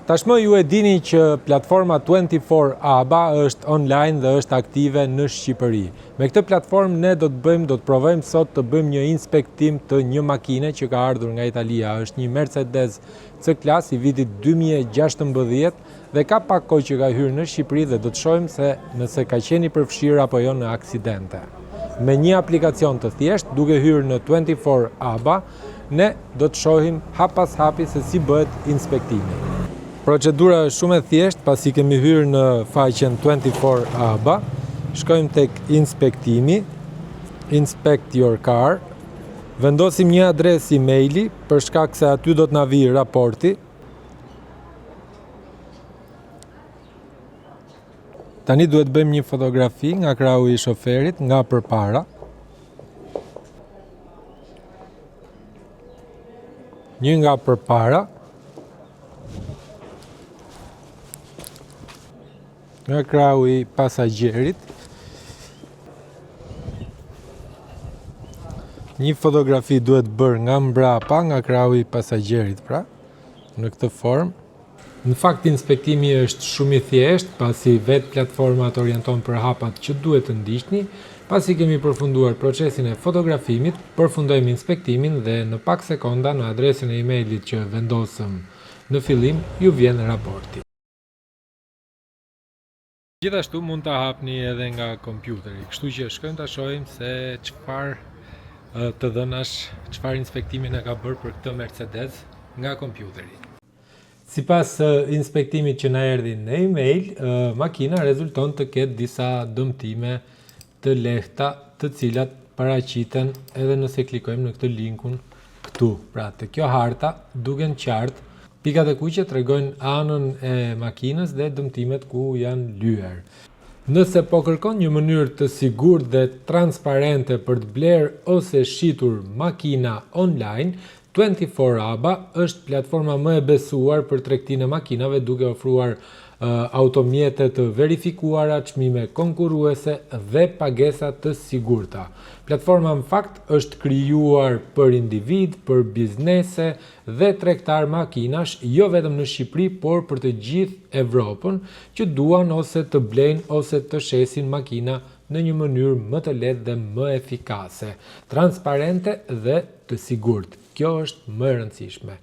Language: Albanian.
Tashmë ju e dini që platforma 24 ABA është online dhe është aktive në Shqipëri. Me këtë platformë ne do të provojmë sot të bëjmë një inspektim të një makine që ka ardhur nga Italia. Është një Mercedes C-Class i vitit 2016 dhe ka pak kohë që ka hyrë në Shqipëri dhe do të shohim se nëse ka qenë i përfshirë apo jo në aksidente. Me një aplikacion të thjesht, duke hyrë në 24 ABA, ne do të shohim hap pas hapi se si bëhet inspektimi. Procedura është shumë e thjeshtë, pasi kemi hyrë në faqen 24 ABA, shkojmë tek inspektimi, inspect your car, vendosim një adresë emaili për shkak se aty do të na vijë raporti. Tani duhet bëjmë një fotografi nga krahu i shoferit nga përpara. Një nga përpara. Nga krahu i pasagjerit. Një fotografi duhet bërë nga mbrapa, nga krahu i pasagjerit, pra, në këtë formë. Në fakt, inspektimi është shumë i thjeshtë, pasi vetë platforma të orienton për hapat që duhet të ndiqni. Pasi kemi përfunduar procesin e fotografimit, përfundojmë inspektimin dhe në pak sekonda në adresën e emailit që vendosëm në fillim, ju vjen raporti. Gjithashtu mund ta hapni edhe nga kompjuteri, kështu që shkojmë ta shohim se çfarë të dhënash, çfarë inspektimi na ka bërë për këtë Mercedes nga kompjuteri. Sipas inspektimit që na erdhi në email, makina rezulton të ketë disa dëmtime të lehta, të cilat paraqiten edhe nëse klikojmë në këtë linkun këtu. Pra, te kjo harta duken qartë. Pikat e kuqe tregojnë anën e makinës dhe dëmtimet ku janë lyer. Nëse po kërkon një mënyrë të sigurt dhe transparente për të blerë ose shitur makina online, 24 ABA është platforma më e besuar për tregtinë e makinave, duke ofruar automjete të verifikuara, çmime konkurruese dhe pagesa të sigurta. Platforma në fakt është krijuar për individ, për biznese dhe tregtar makinash, jo vetëm në Shqipëri, por për të gjithë Evropën, që duan ose të blejnë ose të shesin makina në një mënyrë më të lehtë dhe më efikase, transparente dhe të sigurt. Kjo është më e rëndësishme.